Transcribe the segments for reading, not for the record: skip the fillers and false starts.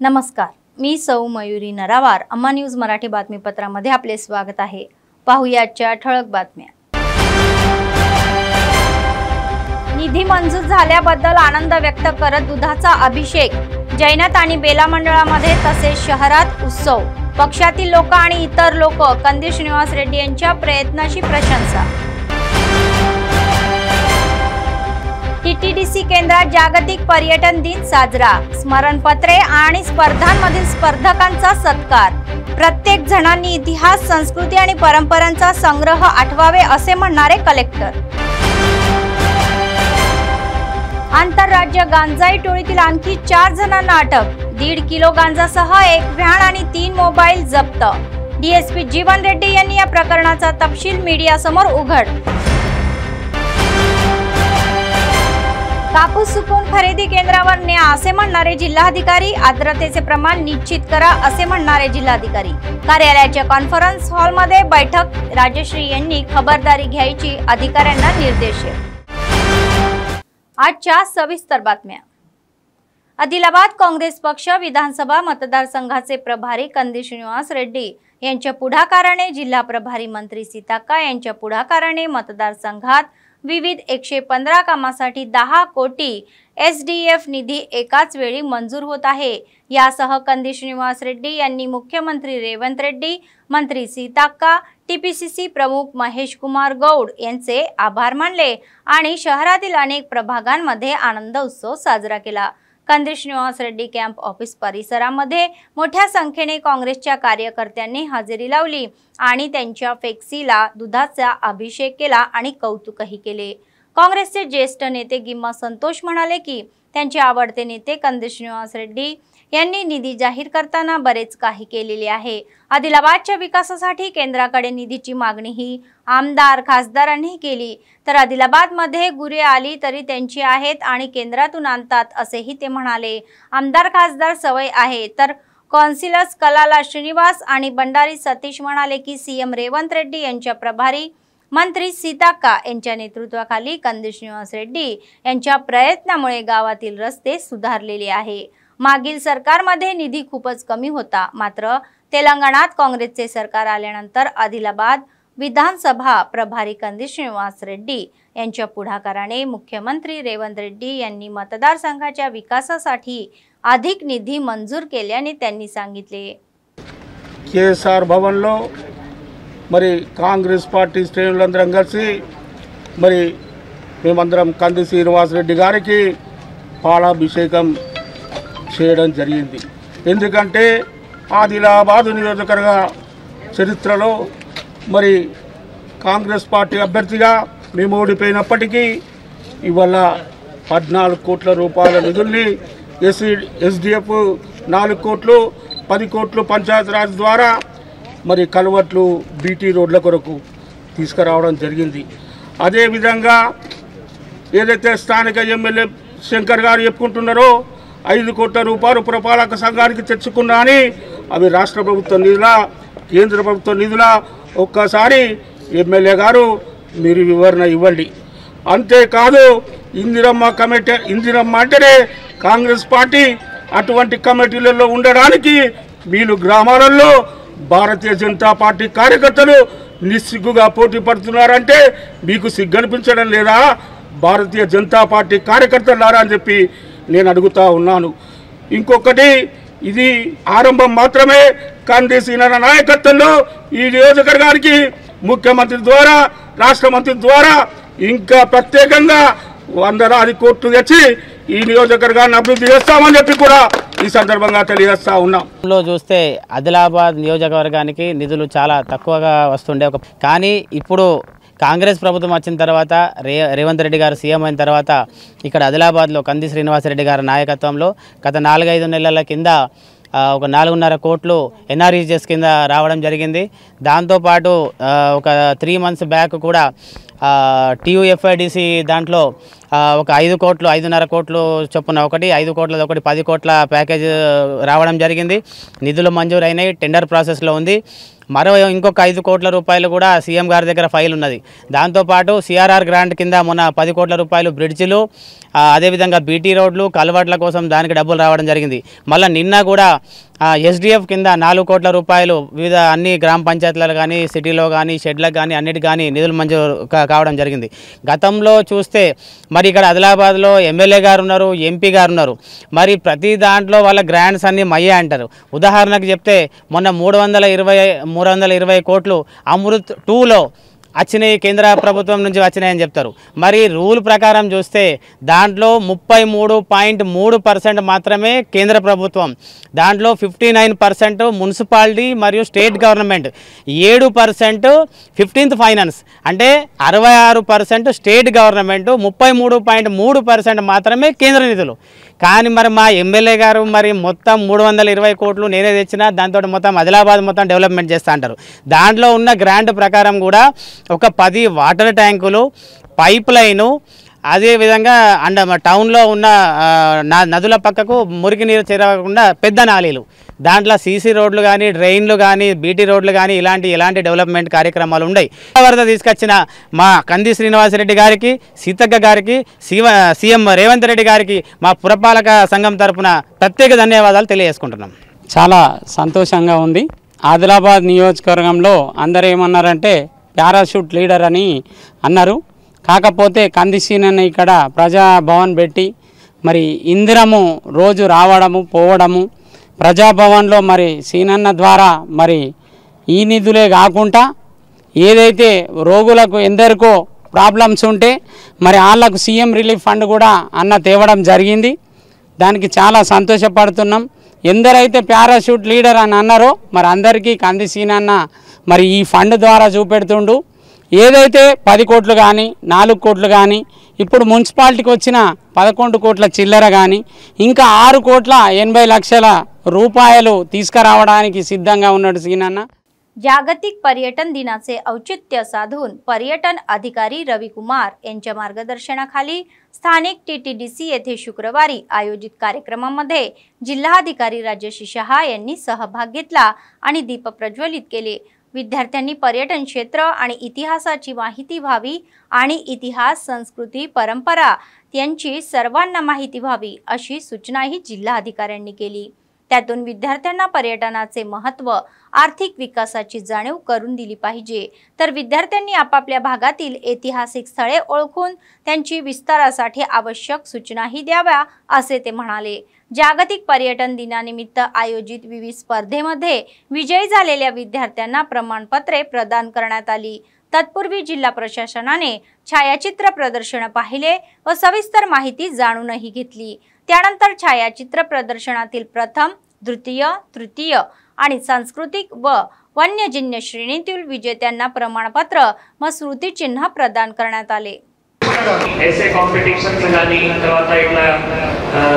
नमस्कार, मी सौ मयुरी नरावार. अम्मा न्यूज मराठी बातमीपत्रामध्ये आपले स्वागत आहे. पाहुयाच्या ठळक बातम्या. निधी मंजूर झाल्याबद्दल आनंद व्यक्त करत दुधाचा अभिषेक. जैनत आणि बेला मंडळामध्ये तसेच शहरात उत्सव. पक्षातील लोक आणि इतर लोक कंदील श्रीनिवास रेड्डी यांच्या प्रयत्नाची प्रशंसा. टीटीडीसी केंद्रात जागतिक पर्यटन दिन साजरा. स्मरणपत्रे आणि स्पर्धांमधील स्पर्धकांचा सत्कार. प्रत्येक जणांनी इतिहास, संस्कृती आणि परंपरांचा संग्रह आठवावे असे म्हणणारे कलेक्टर. आंतरराज्य गांजाई टोळीतील आणखी 4 जणांना अटक. 1.5 किलो गांजासह 1 व्हॅन आणि 3 मोबाईल जप्त. डीएसपी जीवन रेड्डी यांनी या प्रकरणाचा तपशील मीडियासमोर उघड. कापूस सुकवून खरेदी केंद्रावर न्या असे म्हणणारे जिल्हाधिकारी. आर्द्रतेचे प्रमाण निश्चित करा असे म्हणणारे जिल्हाधिकारी. कार्यालयाच्या कॉन्फरन्स हॉलमध्ये बैठक. राजश्री यांनी खबरदारी घ्यायची, अधिकाऱ्यांना निर्देश. आजच्या सविस्तर बातम्या. आदिलाबाद काँग्रेस पक्ष विधानसभा मतदारसंघाचे प्रभारी कंदील श्रीनिवास रेड्डी यांच्या पुढाकाराने, जिल्हा प्रभारी मंत्री सीताक्का यांच्या पुढाकाराने मतदारसंघात विविध 115 कामासाठी 10 कोटी एसडीएफ निधी एकाच वेळी मंजूर होत आहे. यासह कंदील श्रीनिवास रेड्डी यांनी मुख्यमंत्री रेवंत रेड्डी, मंत्री सीताक्का, टीपीसीसी प्रमुख महेश कुमार गौड यांचे आभार मानले आणि शहरातील अनेक प्रभागांमध्ये आनंद उत्सव साजरा केला. कंदील श्रीनिवास रेड्डी कॅम्प ऑफिस परिसरामध्ये मोठ्या संख्येने काँग्रेसच्या कार्यकर्त्यांनी हजेरी लावली आणि त्यांच्या फ्लेक्सीला दुधाचा अभिषेक केला आणि कौतुकही केले. काँग्रेसचे ज्येष्ठ नेते गिम्मा संतोष म्हणाले की त्यांचे आवडते नेते कंदील श्रीनिवास रेड्डी यांनी निधी जाहीर करताना बरेच काही केलेले आहे. आदिलाबादच्या विकासासाठी केंद्राकडे निधीची मागणीही आमदार खासदारांनी केली. तर आदिलाबादमध्ये गुरे आली तरी त्यांची आहेत आणि केंद्रातून आणतात असेही ते म्हणाले. आमदार खासदार सवय आहे. तर कौन्सिलर्स कलाला श्रीनिवास आणि बंडारी सतीश म्हणाले की सीएम रेवंत रेड्डी यांच्या प्रभारी मंत्री सीताक्का यांच्या नेतृत्वाखाली कंदील श्रीनिवास रेड्डी यांच्या प्रयत्नामुळे गावातील रस्ते सुधारलेले आहे. मागील सरकारमध्ये निधी खूपच कमी होता, मात्र तेलंगणात काँग्रेसचे सरकार आल्यानंतर आदिलाबाद विधानसभा प्रभारी कंदील श्रीनिवास रेड्डी यांच्या पुढाकाराने मुख्यमंत्री रेवंत रेड्डी यांनी मतदारसंघाच्या विकासासाठी अधिक निधी मंजूर केल्याने त्यांनी सांगितले. కేఎస్ఆర్ భవన్లో మరి కాంగ్రెస్ పార్టీ శ్రేణులందరం కలిసి మరి మేమందరం కంది శ్రీనివాస్ రెడ్డి గారికి పాలాభిషేకం చేయడం జరిగింది. ఎందుకంటే ఆదిలాబాద్ నియోజకవర్గ చరిత్రలో మరి కాంగ్రెస్ పార్టీ అభ్యర్థిగా మేము ఓడిపోయినప్పటికీ ఇవాళ 14 కోట్ల రూపాయల నిధుల్ని ఎస్డిఎఫ్ 4 కోట్లు, 10 కోట్లు పంచాయతీరాజ్ ద్వారా మరి కల్వర్ట్లు, బీటీ రోడ్ల కొరకు తీసుకురావడం జరిగింది. అదేవిధంగా ఏదైతే స్థానిక ఎమ్మెల్యే శంకర్ గారు చెప్పుకుంటున్నారో 5 కోట్ల రూపాయలు పురపాలక సంఘానికి తెచ్చుకున్నా అని అవి రాష్ట్ర ప్రభుత్వ నిధుల, కేంద్ర ప్రభుత్వ నిధుల ఒక్కసారి ఎమ్మెల్యే గారు మీరు వివరణ ఇవ్వండి. అంతేకాదు ఇందిరమ్మ కమిటీ, ఇందిరమ్మ అంటేనే కాంగ్రెస్ పార్టీ, అటువంటి కమిటీలలో ఉండడానికి వీళ్ళు గ్రామాలలో భారతీయ జనతా పార్టీ కార్యకర్తలు నిస్సిగ్గుగా పోటీ పడుతున్నారంటే మీకు సిగ్గనిపించడం లేదా భారతీయ జనతా పార్టీ కార్యకర్తలారా అని చెప్పి నేను అడుగుతా ఉన్నాను. ఇంకొకటి, ఇది ఆరంభం మాత్రమే. కంది సీనన్న నాయకత్వంలో ఈ నియోజకవర్గానికి ముఖ్యమంత్రి ద్వారా, రాష్ట్ర మంత్రి ద్వారా ఇంకా ప్రత్యేకంగా 100 కోట్లు తెచ్చి ఈ నియోజకవర్గాన్ని అభివృద్ధి చేస్తామని చెప్పి కూడా ఈ సందర్భంగా తెలియజేస్తా ఉన్నాం. చూస్తే ఆదిలాబాద్ నియోజకవర్గానికి నిధులు చాలా తక్కువగా వస్తుండే, కానీ ఇప్పుడు కాంగ్రెస్ ప్రభుత్వం వచ్చిన తర్వాత, రేవంత్ రెడ్డి గారు సీఎం అయిన తర్వాత ఇక్కడ ఆదిలాబాద్లో కంది శ్రీనివాస్ రెడ్డి గారి నాయకత్వంలో గత 4-5 నెలల కింద ఒక 4.5 కోట్లు ఎన్ఆర్ఈజెస్ కింద రావడం జరిగింది. దాంతోపాటు ఒక 3 మంత్స్ బ్యాక్ కూడా టీయూఎఫ్ఐడిసి దాంట్లో ఒక 5 కోట్లు, 5.5 కోట్లు చొప్పున ఒకటి, 5 కోట్లది ఒకటి, 10 కోట్ల ప్యాకేజ్ రావడం జరిగింది. నిధులు మంజూరైనాయి, టెండర్ ప్రాసెస్లో ఉంది. మరో ఇంకొక 5 కోట్ల రూపాయలు కూడా సీఎం గారి దగ్గర ఫైల్ ఉన్నది. దాంతోపాటు సిఆర్ఆర్ గ్రాంట్ కింద మొన్న 10 కోట్ల రూపాయలు బ్రిడ్జిలు, అదేవిధంగా బీటీ రోడ్లు, కల్వర్ట్ల కోసం దానికి డబ్బులు రావడం జరిగింది. మళ్ళీ నిన్న కూడా ఎస్డిఎఫ్ కింద 4 కోట్ల రూపాయలు వివిధ అన్ని గ్రామ పంచాయతీలలో కానీ, సిటీలో కానీ, షెడ్లకు కానీ అన్నిటికి కానీ నిధులు మంజూరు కావడం జరిగింది. గతంలో చూస్తే మరి ఇక్కడ ఆదిలాబాద్లో ఎమ్మెల్యే గారు ఉన్నారు, ఎంపీ గారు ఉన్నారు. మరి ప్రతి దాంట్లో వాళ్ళ గ్రాంట్స్ అన్నీ మయ్యే అంటారు. ఉదాహరణకు చెప్తే మొన్న 320 కోట్లు అమృత్ 2లో వచ్చినాయి, కేంద్ర ప్రభుత్వం నుంచి వచ్చినాయని చెప్తారు. మరి రూల్ ప్రకారం చూస్తే దాంట్లో 33.3% మాత్రమే కేంద్ర ప్రభుత్వం, దాంట్లో 59% మున్సిపాలిటీ మరియు స్టేట్ గవర్నమెంట్, 7% 15th ఫైనాన్స్, అంటే 66% స్టేట్ గవర్నమెంట్, 33.3% మాత్రమే కేంద్ర నిధులు. కానీ మరి మా ఎమ్మెల్యే గారు మరి మొత్తం 320 కోట్లు నేనే తెచ్చినా, దాంతో మొత్తం ఆదిలాబాద్ మొత్తం డెవలప్మెంట్ చేస్తా అంటారు. దాంట్లో ఉన్న గ్రాంట్ ప్రకారం కూడా ఒక 10 వాటర్ ట్యాంకులు, పైప్ లైను, అదేవిధంగా టౌన్లో ఉన్న నదుల పక్కకు మురికి నీరు చేరకుండా పెద్ద నాలీలు, దాంట్లో సీసీ రోడ్లు కానీ, డ్రైన్లు కానీ, బీటీ రోడ్లు కానీ ఎలాంటి డెవలప్మెంట్ కార్యక్రమాలు ఉన్నాయి. వరద తీసుకొచ్చిన మా కంది శ్రీనివాసరెడ్డి గారికి, సీతక్క గారికి, సీఎం రేవంత్ రెడ్డి గారికి మా పురపాలక సంఘం తరఫున ప్రత్యేక ధన్యవాదాలు తెలియజేసుకుంటున్నాం. చాలా సంతోషంగా ఉంది. ఆదిలాబాద్ నియోజకవర్గంలో అందరూ ఏమన్నారంటే పారాషూట్ లీడర్ అని అన్నారు. కాకపోతే కంది సీనన్న ఇక్కడ ప్రజాభవన్ పెట్టి మరి ఇందిరము రోజు రావడము పోవడము, ప్రజాభవన్లో మరి సీనన్న ద్వారా మరి ఈ నిధులే కాకుండా ఏదైతే రోగులకు ఎందరికో ప్రాబ్లమ్స్ ఉంటే మరి వాళ్ళకు సీఎం రిలీఫ్ ఫండ్ కూడా అన్న తేవడం జరిగింది. దానికి చాలా సంతోషపడుతున్నాం. ఎందరైతే పారాషూట్ లీడర్ అని అన్నారో మరి అందరికీ కంది సీనన్న మరి ఈ ఫండ్ ద్వారా చూపెడుతుండు. ఏదైతే 10 కోట్లు కానీ, 4 కోట్లు కానీ, ఇప్పుడు మున్సిపాలిటీకి వచ్చిన 11 కోట్ల చిల్లర కానీ, ఇంకా 6,80,00,000 రూపాయలు తీసుకురావడానికి సిద్ధంగా ఉన్నాడు सीनन्ना. जागतिक पर्यटन दिनाचे औचित्य साधून पर्यटन अधिकारी रवी कुमार यांच्या मार्गदर्शनाखाली स्थानिक टीटीडीसी येथे शुक्रवारी आयोजित कार्यक्रमामध्ये जिल्हाधिकारी राजेश शहा यांनी सहभाग घेतला आणि दीप प्रज्वलित केले. विद्यार्थ्यांनी पर्यटन क्षेत्र आणि इतिहासाची माहिती व्हावी आणि इतिहास, संस्कृती, परंपरा यांची सर्वांना माहिती व्हावी अशी सूचनाही जिल्हाधिकाऱ्यांनी केली. त्यातून विद्यार्थ्यांना पर्यटनाचे महत्त्व, आर्थिक विकासाची जाणीव करून दिली पाहिजे. तर विद्यार्थ्यांनी आपापल्या भागातील ऐतिहासिक स्थळे ओळखून त्यांची विस्तारासाठी आवश्यक सूचनाही द्याव्या असे ते म्हणाले. जागतिक पर्यटन दिनानिमित्त आयोजित विविध स्पर्धेमध्ये विजयी झालेल्या विद्यार्थ्यांना प्रमाणपत्रे प्रदान करण्यात आली. तत्पूर्वी जिल्हा प्रशासनाने छायाचित्र प्रदर्शन पाहिले व सविस्तर माहिती जाणूनही घेतली. त्यानंतर छायाचित्र प्रदर्शनातील प्रथम, द्वितीय, तृतीय आणि सांस्कृतिक व वन्यजीव श्रेणीतील विजेत्यांना प्रमाणपत्र व स्मृतिचिन्ह प्रदान करण्यात आले. ऐसे కాంపిటీషన్స్ గాని తర్వాత ఇట్లా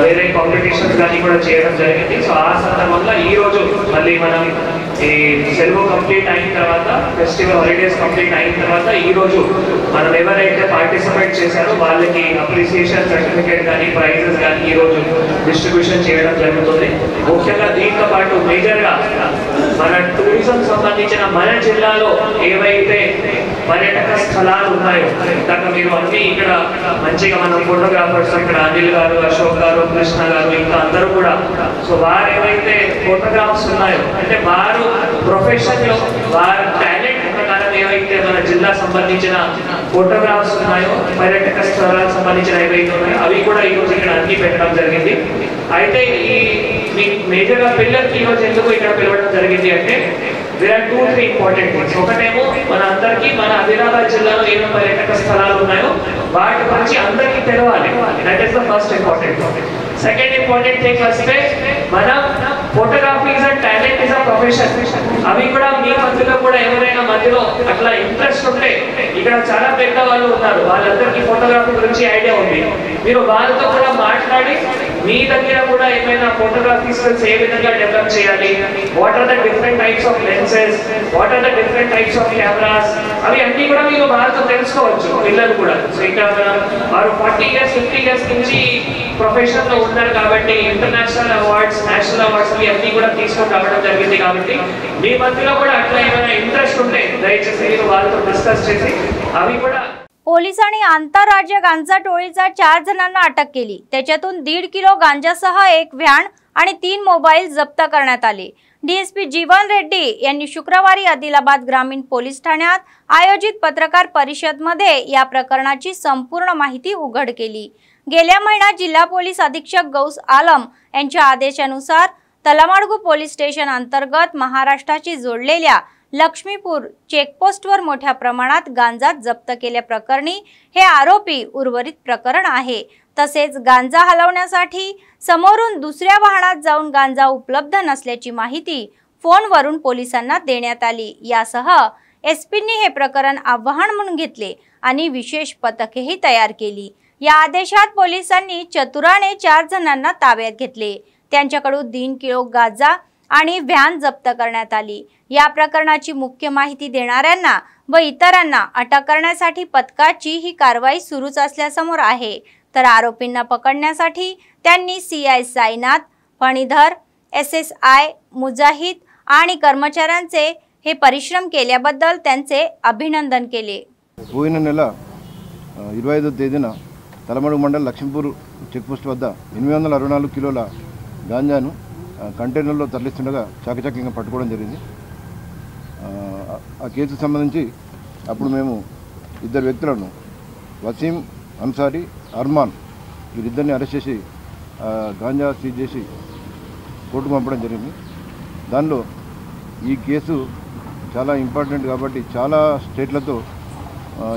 వేరే కాంపిటీషన్స్ గాని కూడా చేయడం జరిగింది. సో ఆ సందర్భంగా ఈ రోజు మళ్ళీ మనం ఈ సెలవు కంప్లీట్ అయిన తర్వాత, ఫెస్టివల్ హాలిడేస్ కంప్లీట్ అయిన తర్వాత ఈ రోజు మనం ఎవరైతే పార్టిసిపేట్ చేశారో వాళ్ళకి అప్రిసియేషన్ సర్టిఫికేట్ కానీ, ప్రైజెస్ కానీ ఈ రోజు డిస్ట్రిబ్యూషన్ చేయడం జరుగుతుంది. ముఖ్యంగా దీంతో పాటు మేజర్గా మన టూరిజం సంబంధించిన మన జిల్లాలో ఏవైతే పర్యాటక స్థలాలు ఉన్నాయో, ఇందాక మీరు అన్ని ఇక్కడ మంచిగా మనం ఫోటోగ్రాఫర్స్ ఇక్కడ అనిల్ గారు, అశోక్ గారు, కృష్ణ గారు ఇంకా అందరూ కూడా, సో వారు ఏవైతే ఫోటోగ్రాఫ్స్ ఉన్నాయో అంటే వారు ప్రొఫెషన్ లో వారి టాలెంట్ ప్రకారం ఏవైతే మన జిల్లా సంబంధించిన ఫోటోగ్రాఫ్స్ ఉన్నాయో, పర్యాటక స్థలాలకు సంబంధించిన ఏవైతే ఉన్నాయో అవి కూడా ఈ రోజు ఇక్కడ అన్ని పెట్టడం జరిగింది. అయితే ఈ మేజర్ గా పిల్లలకి ఈ రోజు ఎందుకు ఇక్కడ పిలవడం జరిగింది అంటే there are 2-3 important things. ఒకటేమో మన అందరికీ మన ఆదిలాబాద్ జిల్లాలో ఏం పర్యాటక స్థలాలు ఉన్నాయో వాటి గురించి అందరికీ తెలవాలి. That is the first important. Second important thing వస్తే మన photography is a talent, is a profession. అవి కూడా మీ మధ్యలో కూడా ఎవరైనా మధ్యలో అట్లా ఇంట్రెస్ట్ ఉంటే ఇక్కడ చాలా పెద్ద వాళ్ళు ఉన్నారు, వాళ్ళందరికీ ఫోటోగ్రఫీ గురించి ఐడియా ఉంది. మీరు వాళ్ళతో కూడా మాట్లాడి మీ దగ్గర కూడా ఏమైనా ఫోటోగ్రఫీ స్కిల్స్ ఏ విధంగా డెవలప్ చేయాలి, what are the different types of lenses, what are the different types of cameras, అవి అన్ని కూడా మీరు వాళ్ళతో తెలుసు తెలుసుకోవచ్చు పిల్లలు కూడా. సో ఇంకా వారు 40 years 50 years నుంచి ప్రొఫెషన్ లో ఉన్నారు కాబట్టి ఇంటర్నేషనల్ అవార్డ్స్, నేషనల్ అవార్డ్స్ అన్ని కూడా తీసుకొని రావడం జరిగింది. కాబట్టి మీ మధ్యలో కూడా అట్లా ఏమైనా ఇంట్రెస్ట్ ఉంటే దయచేసి మీరు వాళ్ళతో डिस्कस చేసి अभी కూడా. पोलिसांनी आंतरराज्य गांजा टोळीचा 4 जणांना अटक केली. त्याच्यातून 1.5 किलो गांजासह एक व्हॅन आणि 3 मोबाईल जप्त करण्यात आले. डीएसपी जीवन रेड्डी यांनी शुक्रवारी आदिलाबाद ग्रामीण पोलीस ठाण्यात आयोजित पत्रकार परिषदेमध्ये या प्रकरणाची संपूर्ण माहिती उघड केली. गेल्या महिन्यात जिल्हा पोलीस अधीक्षक गौस आलम यांच्या आदेशानुसार तलामडगू पोलीस स्टेशन अंतर्गत महाराष्ट्राची जोडलेल्या लक्ष्मीपूर चेकपोस्टवर मोठ्या प्रमाणात गांजा जप्त केल्या प्रकरणी हे आरोपी उर्वरित प्रकरण आहे. तसेच गांजा हलवण्यासाठी समोरून दुसऱ्या वाहनात जाऊन गांजा उपलब्ध नसल्याची माहिती फोनवरून पोलिसांना देण्यात आली. यासह एसपींनी हे प्रकरण आव्हान म्हणून घेतले आणि विशेष पथकेही तयार केली. या आदेशात पोलिसांनी चतुराने 4 जणांना ताब्यात घेतले. त्यांच्याकडून 3 किलो गांजा आणि व्हॅन जप्त करण्यात आली. या प्रकरणाची मुख्य माहिती देणाऱ्यांना व इतरांना अटक करण्यासाठी पथकाची ही कारवाई सुरूच असल्यासमोर आहे. तर आरोपींना पकडण्यासाठी त्यांनी सीआय साईनाथ, फणीधर, एसएसआय मुजाहिद आणि कर्मचाऱ्यांचे हे परिश्रम केल्याबद्दल त्यांचे अभिनंदन केले. పోయిన నెల 25వ తేదీన తలమడుగు మండలం లక్ష్మీపూర్ చెక్పోస్ట్ వద్ద 864 కిలోల గాంజాను కంటైనర్లో తరలిస్తుండగా చాకచక్యంగా పట్టుకోవడం జరిగింది. ఆ కేసుకు సంబంధించి అప్పుడు మేము 2 వ్యక్తులను వసీం అన్సారీ, అర్మాన్ వీరిద్దరిని అరెస్ట్ చేసి గాంజా సీజ్ చేసి కోర్టుకు పంపడం జరిగింది. దానిలో ఈ కేసు చాలా ఇంపార్టెంట్ కాబట్టి చాలా స్టేట్లతో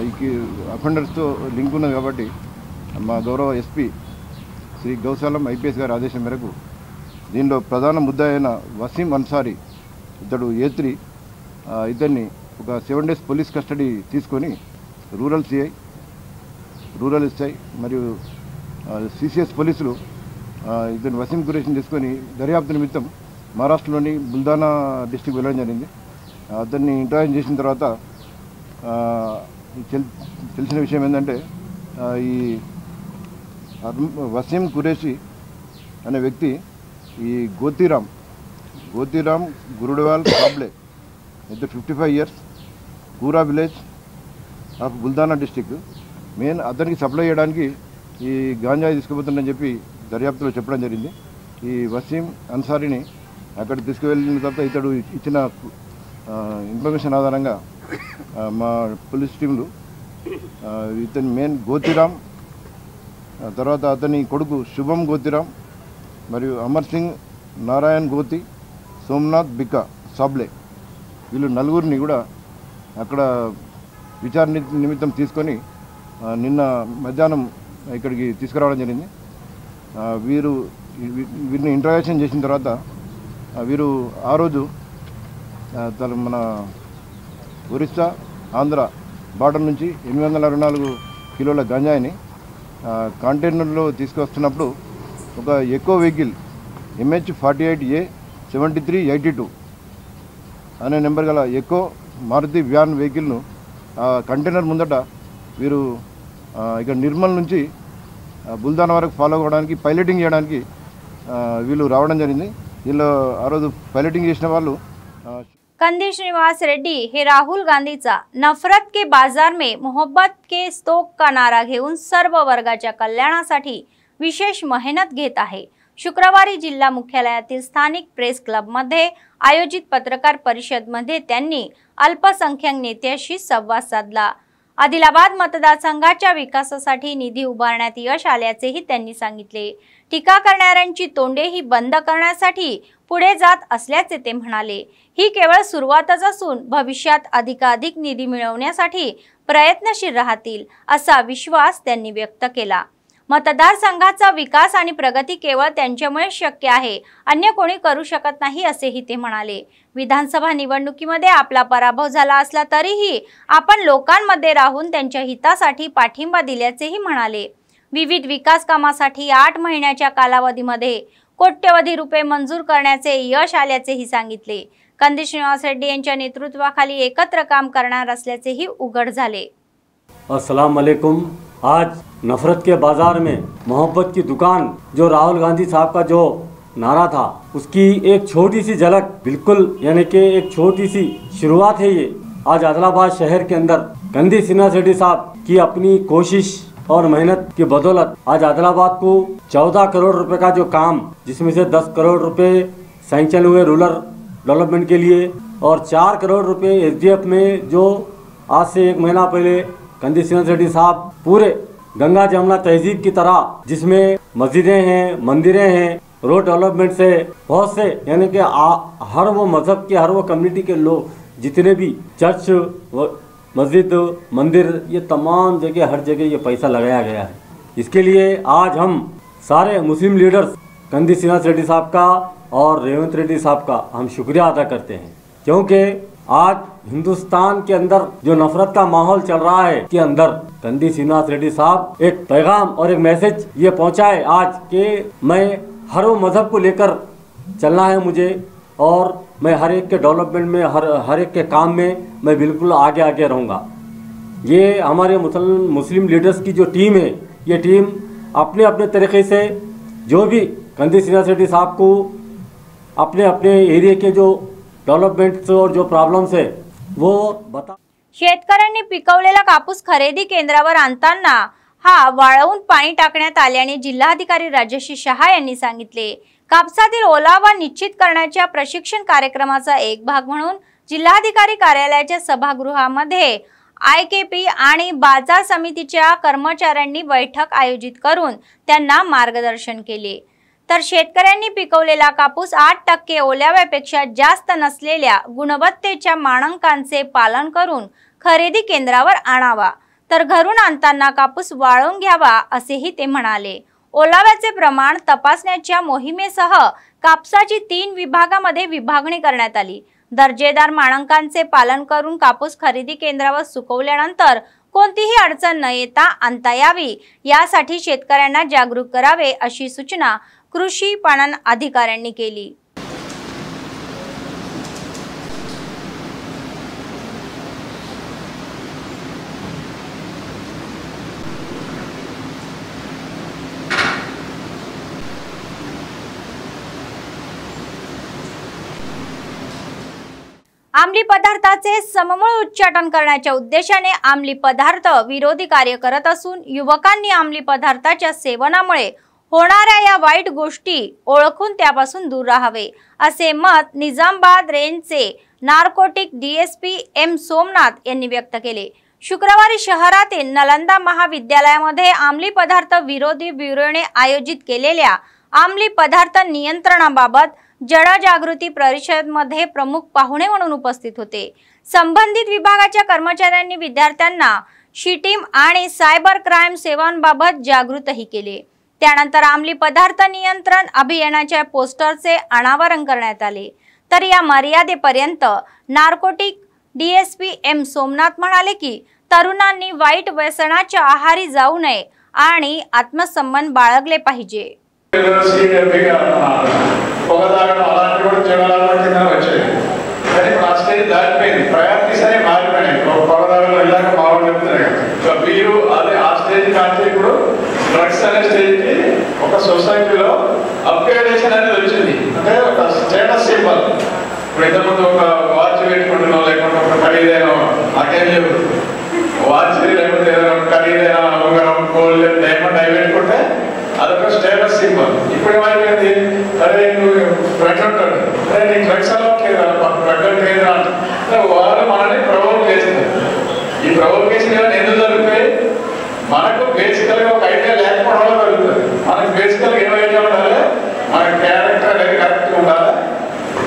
ఈ అఫెండర్స్తో లింక్ ఉన్నది కాబట్టి మా గౌరవ ఎస్పీ శ్రీ గౌసాలం ఐపీఎస్ గారి ఆదేశం మేరకు దీనిలో ప్రధాన ముద్ద అయిన వసీం అన్సారీ ఇతడు A3 ఇతన్ని ఒక 7 days పోలీస్ కస్టడీ తీసుకొని రూరల్ సిఐ, రూరల్ ఎస్ఐ మరియు సిసిఎస్ పోలీసులు ఇతను వసీం కురేషిని తీసుకొని దర్యాప్తు నిమిత్తం మహారాష్ట్రలోని బుల్దానా డిస్టిక్ వెళ్ళడం జరిగింది. అతన్ని ఇంటరాక్ట్ చేసిన తర్వాత తెలిసిన విషయం ఏంటంటే ఈ వసీం కురేషి అనే వ్యక్తి ఈ గోతిరామ్ గురుడవాల్ కాబ్లే ఇద్దరు 55 years, పూరా village of Buldana district main అతనికి సప్లై చేయడానికి ఈ గాంజా తీసుకుపోతుందని చెప్పి దర్యాప్తులో చెప్పడం జరిగింది. ఈ వసీం అన్సారీని అక్కడికి తీసుకువెళ్ళిన తర్వాత ఇతడు ఇచ్చిన ఇన్ఫర్మేషన్ ఆధారంగా మా పోలీస్ టీంలు ఇతని మెయిన్ గోతిరామ్, తర్వాత అతని కొడుకు శుభం గోతిరామ్ మరియు అమర్ సింగ్, నారాయణ్ గోతి, సోమనాథ్ బికా సాబ్లే వీళ్ళు 4గురిని కూడా అక్కడ విచారణ నిమిత్తం తీసుకొని నిన్న మధ్యాహ్నం ఇక్కడికి తీసుకురావడం జరిగింది. వీరిని ఇంట్రాక్షన్ చేసిన తర్వాత వీరు ఆ రోజు మన ఒరిస్సా ఆంధ్ర బార్డర్ నుంచి 864 కిలోల గంజాయిని కంటైనర్లో తీసుకొస్తున్నప్పుడు ఒక ఎకో వెహికల్ MH48A 7382 అనే నెంబర్ గల ఎకో మారుతి వ్యాన్ వెహికల్ను కంటైనర్ ముందట వీరు ఇక్కడ నిర్మల్ నుంచి బుల్దానా వరకు ఫాలో అవ్వడానికి పైలటింగ్ చేయడానికి వీళ్ళు రావడం జరిగింది. వీళ్ళు ఆ రోజు పైలటింగ్ చేసిన వాళ్ళు कंदी श्रीनिवास रेड्डी हे राहुल गांधीचा नफरत के बाजार में मोहब्बत के स्तोक का नारा घेऊन सर्व वर्गाच्या कल्याणासाठी विशेष मेहनत घेत आहे. शुक्रवारी जिल्हा मुख्यालयातील स्थानिक प्रेस क्लबमध्ये आयोजित पत्रकार परिषदेमध्ये त्यांनी अल्पसंख्याक नेत्याशी संवाद साधला. आदिलाबाद मतदारसंघाच्या विकासासाठी निधी उभारण्यात यश आल्याचेही त्यांनी सांगितले. टीका करणाऱ्यांची तोंडे ही बंद करण्यासाठी पुढे जात असल्याचे ते म्हणाले. ही केवळ सुरुवातच असून भविष्यात अधिकाधिक निधी मिळवण्यासाठी प्रयत्नशील राहतील असा विश्वास त्यांनी व्यक्त केला. मतदारसंघाचा विकास आणि प्रगती केवळ त्यांच्यामुळे शक्य आहे, अन्य कोणी करू शकत नाही असेही ते म्हणाले. विधानसभा निवडणुकीमध्ये आपला पराभव झाला असला तरीही आपण लोकांमध्ये राहून त्यांच्या हितासाठी पाठिंबा दिल्याचेही म्हणाले. विविध विकास कामासाठी 8 महिन्याच्या कालावधीमध्ये कोट्यवधी रुपये मंजूर करण्याचे यश आल्याचेही सांगितले. कंदी श्रीनिवास रेड्डी यांच्या नेतृत्वाखाली एकत्र काम करणार असल्याचेही उघड झाले. अस्सलाम वालेकुम। आज नफ़रत के बाज़ार में मोहब्बत की दुकान, जो राहुल गांधी साहब का जो नारा था, उसकी एक छोटी सी झलक, बिल्कुल यानी कि एक छोटी सी शुरुआत है ये। आज आदिलाबाद शहर के अंदर कंदी सिन्हा रेड्डी साहब की अपनी कोशिश और मेहनत की बदौलत आज आदिलाबाद को 14 करोड़ रुपए का जो काम, जिसमें से 10 करोड़ रुपए सैंक्शन हुए रूरल डेवलपमेंट के लिए और 4 करोड़ रुपए SDF में, जो आज से 1 महीना पहले कंदी सिन्हा रेड्डी साहब पूरे गंगा जमुना तहजीब की तरह, जिसमें मस्जिदें हैं, मंदिरें हैं, रोड डेवलपमेंट से बहुत से यानी कि हर वो मज़हब के, हर वो कम्युनिटी के लोग, जितने भी चर्च, मस्जिद, मंदिर, ये तमाम जगह, हर जगह ये पैसा लगाया गया है। इसके लिए आज हम सारे मुस्लिम लीडर्स कंदी सिन्हा रेड्डी साहब का और रेवंत रेड्डी साहब का हम शुक्रिया अदा करते हैं, क्योंकि आज हिंदुस्तान के अंदर जो नफरत का माहौल चल रहा है के अंदर कंदी सिन्हा रेड्डी साहब एक पैगाम और एक मैसेज ये पहुंचाए आज के मैं हर वो मज़हब को लेकर चलना है मुझे, और मैं हर एक के डेवलपमेंट में, हर एक के काम में मैं बिल्कुल आगे आगे रहूँगा। ये हमारे मुस्लिम लीडर्स की जो टीम है, ये टीम अपने अपने तरीके से जो भी कंदी सिन्हा रेड्डी साहब को अपने अपने एरिया के जो डेव्हलपमेंट और जो प्रॉब्लेम्स है वो बता। शेतकऱ्यांनी पिकवलेला कापूस खरेदी केंद्रावर आणताना हा वाळवून पाणी टाकण्यात आल्याने जिल्हाधिकारी राजश्री शहा यांनी सांगितले। कापसातील ओलावा निश्चित करण्याच्या प्रशिक्षण कार्यक्रमाचा एक भाग म्हणून जिल्हाधिकारी कार्यालयाच्या सभागृहामध्ये IKP आणि बाजार समितीच्या कर्मचाऱ्यांनी बैठक आयोजित करून त्यांना मार्गदर्शन केले। तर शेतकऱ्यांनी पिकवलेला कापूस 8% ओलाव्यापेक्षा जास्त नसलेल्या गुणवत्तेच्या मानकांचे पालन करून खरेदी केंद्रावर आणावा, तर घरून आणताना कापूस वाळवून घ्यावा असेही ते म्हणाले। ओलाव्याचे प्रमाण तपासण्याच्या मोहिमेसह कापसाची 3 विभागामध्ये विभागणी करण्यात आली। दर्जेदार मानकांचे पालन करून कापूस खरेदी केंद्रावर सुकवल्यानंतर कोणतीही अडचण न येता आणता यावी, यासाठी शेतकऱ्यांना जागरूक करावे अशी सूचना कृषी पणन अधिकाऱ्यांनी केली। अंमली पदार्थाचे सममूळ उच्चाटन करण्याच्या उद्देशाने अंमली पदार्थ विरोधी कार्य करत असून युवकांनी अंमली पदार्थाच्या सेवनामुळे होणाऱ्या या वाईट गोष्टी ओळखून त्यापासून दूर राहावे असे मत निजामाबाद रेंजचे नार्कोटिक DSP M सोमनाथ यांनी व्यक्त केले। शुक्रवारी शहरातील नालंदा महाविद्यालयामध्ये अंमली पदार्थ विरोधी ब्युरोने आयोजित केलेल्या अंमली पदार्थ नियंत्रणाबाबत जनजागृती परिषदेमध्ये प्रमुख पाहुणे म्हणून उपस्थित होते। संबंधित विभागाच्या कर्मचाऱ्यांनी विद्यार्थ्यांना शीटीम आणि सायबर क्राइम सेवांबाबत जागृतही केले। त्यानंतर अंमली पदार्थ नियंत्रण अभियानाच्या पोस्टरचे अनावरण करण्यात आले। तर या मर्यादेपर्यंत नार्कोटिक DSP M सोमनाथ म्हणाले की तरुणांनी वाईट व्यसनाच्या आहारी जाऊ नये आणि आत्मसन्मान बाळगले पाहिजे। డ్రగ్స్ అనే స్టేజ్కి ఒక సొసైటీలో అప్గ్రేడేషన్ అనేది వచ్చింది, అంటే ఒక స్టేటస్ సింబల్. ఇప్పుడు ఇంతకుముందు ఒక వాచ్ పెట్టుకుంటున్నాం, లేకుంటే ఒక ఖరీదైన అకేం లేవు వాచ్, లేకపోతే ఏదైనా ఖరీదైన ఉంగరం, గోల్డ్, డైమండ్ అవి పెట్టుకుంటే అదొక స్టేటస్ సింబల్. ఇప్పుడు ఏమైపోయింది, అరే నువ్వు డ్రగ్స్ ఉంటాడు, అరే నీకు డ్రగ్స్ అలవాట్లేదా, డ్రగ్ లేదా అంటే వాళ్ళు మనల్ని ప్రవోక్ చేస్తారు. ఈ ప్రవోకేషన్ ఏమైనా ఎందుకు జరుగుతాయి, మనకు బేసికల్గా ఒక ఐడియా లేకపోవడం వల్ల జరుగుతుంది. మనకు బేసికల్గా ఏం ఐడియా ఉండాలి, మన క్యారెక్టర్ అనేది కరెక్ట్గా ఉండాలి,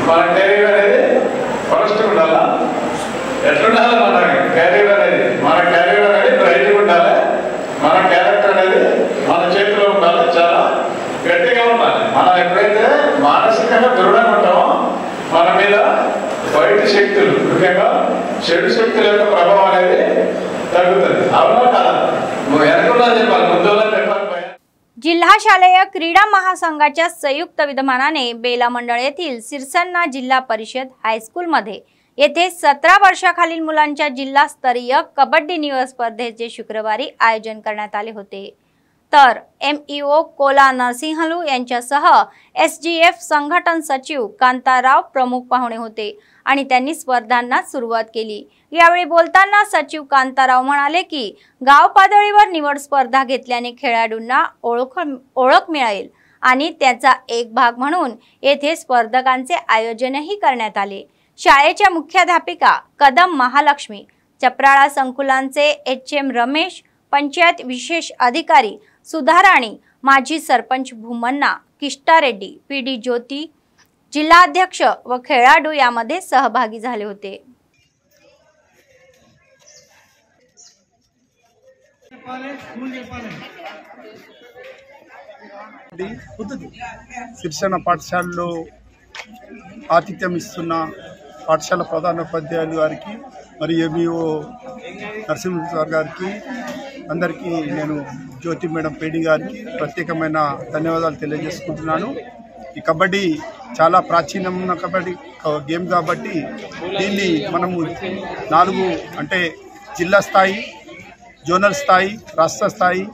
మన కెరీర్ అనేది ఫస్ట్గా ఉండాలా. ఎట్లుండాలి మన కెరీర్ అనేది, మన కెరీర్ అనేది బ్రైట్గా ఉండాలి, మన క్యారెక్టర్ అనేది మన చేతిలో ఉండాలి, చాలా గట్టిగా ఉండాలి. మనం ఎప్పుడైతే మానసికంగా దృఢంగా ఉంటామో మన మీద బయట శక్తులు, ముఖ్యంగా చెడు శక్తుల యొక్క ప్రభావం అనేది తగ్గుతుంది. అవునా కాదా, వెనకుండా చెప్పాలి, ముందు చెప్పాలి. जिल्हा शालेय क्रीडा महासंघाच्या संयुक्त विद्यमानाने बेला मंडळ येथील सिरसन्ना जिल्हा परिषद हायस्कूल मध्ये येथे 17 वर्षाखालील मुलांच्या जिल्हास्तरीय कबड्डी निवड स्पर्धेचे शुक्रवारी आयोजन करण्यात आले होते। तर MEO कोला नरसिंहलू यांच्यासह SGF संघटन सचिव कांताराव प्रमुख पाहुणे होते आणि त्यांनी स्पर्धांना सुरुवात केली। यावेळी बोलताना सचिव कांताराव म्हणाले की गाव पातळीवर निवड स्पर्धा घेतल्याने खेळाडूंना ओळख मिळेल आणि त्याचा एक भाग म्हणून येथे स्पर्धकांचे आयोजनही करण्यात आले। शाळेच्या मुख्याध्यापिका कदम महालक्ष्मी, चपराळा संकुलांचे HM रमेश, पंचायत विशेष अधिकारी सुधाराणी, माजी सरपंच भूमन्ना किष्टा रेड्डी, PD ज्योती, जिल्हाध्यक्ष व खेळाडू यामध्ये सहभागी झाले होते। శిక్షణ పాఠశాలలో ఆతిథ్యం ఇస్తున్న పాఠశాల ప్రధానోపాధ్యాయులు గారికి మరియు MEO నరసింహ సార్ గారికి అందరికీ నేను జ్యోతి మేడం PD గారికి ప్రత్యేకమైన ధన్యవాదాలు తెలియజేసుకుంటున్నాను। ఈ కబడ్డీ చాలా ప్రాచీనమైన కబడ్డీ గేమ్ కాబట్టి దీన్ని మనము 4 అంటే జిల్లా స్థాయి, జోనల్ స్థాయి, రాష్ట్ర స్థాయి,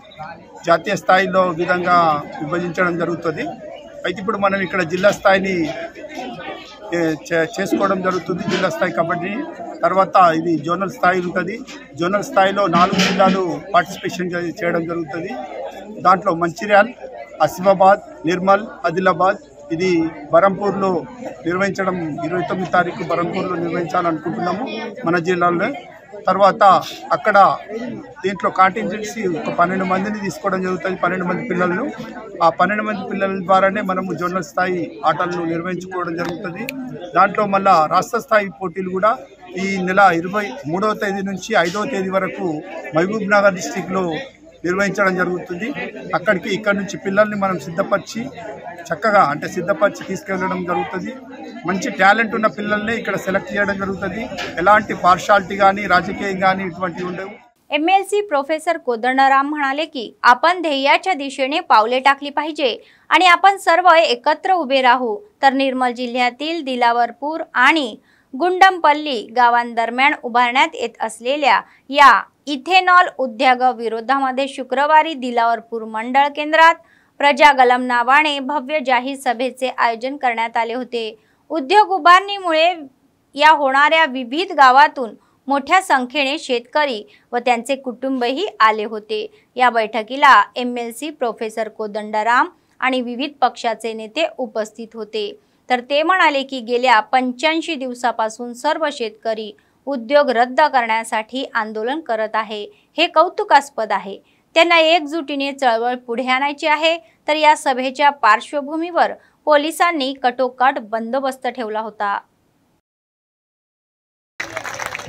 జాతీయ స్థాయిలో విధంగా విభజించడం జరుగుతుంది। అయితే ఇప్పుడు మనం ఇక్కడ జిల్లా స్థాయిని చేసుకోవడం జరుగుతుంది। జిల్లా స్థాయి కబడ్డీ తర్వాత ఇది జోనల్ స్థాయి ఉంటుంది। జోనల్ స్థాయిలో 4 జిల్లాలు పార్టిసిపేషన్ చేయడం జరుగుతుంది। దాంట్లో మంచిర్యాల్, ఆసిఫాబాద్, నిర్మల్, ఆదిలాబాద్ ఇది బరంపూర్లో నిర్వహించడం 29 తారీఖు బరంపూర్లో నిర్వహించాలనుకుంటున్నాము మన జిల్లాలో। తర్వాత అక్కడ దీంట్లో కాంటింజెన్సీ ఒక 12 మందిని తీసుకోవడం జరుగుతుంది, 12 మంది పిల్లలను। ఆ 12 మంది పిల్లల ద్వారానే మనము జోనల్ స్థాయి ఆటలను నిర్వహించుకోవడం జరుగుతుంది। దాంట్లో మళ్ళా రాష్ట్ర స్థాయి పోటీలు కూడా ఈ నెల 23వ తేదీ నుంచి 5వ తేదీ వరకు మహబూబ్ నగర్ డిస్టిక్లో నిర్వహించడం జరుగుతుంది। ఇక్కడ నుంచి పిల్లల్ని మనం చక్కగా సిద్ధపరిచి తీసుకెళ్ళడం జరుగుతుంది। మంచి టాలెంట్ ఉన్న పిల్లల్ని ఇక్కడ సెలెక్ట్ చేయడం జరుగుతుంది। ఎలాంటి పార్షాలిటీ కానీ రాజకీయం కానీ ఇటువంటివి ఉండవు। MLC प्रोफेसर कोदंडराम म्हणाले की आपण ध्येयाच्या दिशेने पावले टाकली पाहिजे आणि आपण सर्व एकत्र उभे राहू। तर निर्मल जिल्ह्यातील दिलावरपूर आणि गुंडमपल्ली गावांदरम्यान उभारण्यात येत असलेल्या या इथेनॉल उद्योगाविरोधामध्ये शुक्रवारी दिलावरपूर मंडळ केंद्रात प्रजागलम नावाने भव्य जाहीर सभेचे आयोजन करण्यात आले होते। उद्योग उभारणीमुळे या होणाऱ्या विविध गावातून मोठ्या संख्येने शेतकरी व त्यांचे कुटुंबही आले होते। या बैठकीला MLC प्रोफेसर कोदंडराम आणि विविध पक्षाचे नेते उपस्थित होते। तर ते म्हणाले की गेल्या 85 दिवसापासून सर्व शेतकरी उद्योग रद्द करण्यासाठी आंदोलन करत आहे। हे कौतुकास्पद आहे। त्यांना एकजुटीने चळवळ पुढे आणायची आहे। तर या सभेच्या पार्श्वभूमीवर पोलिसांनी कटोकट बंदोबस्त ठेवला होता।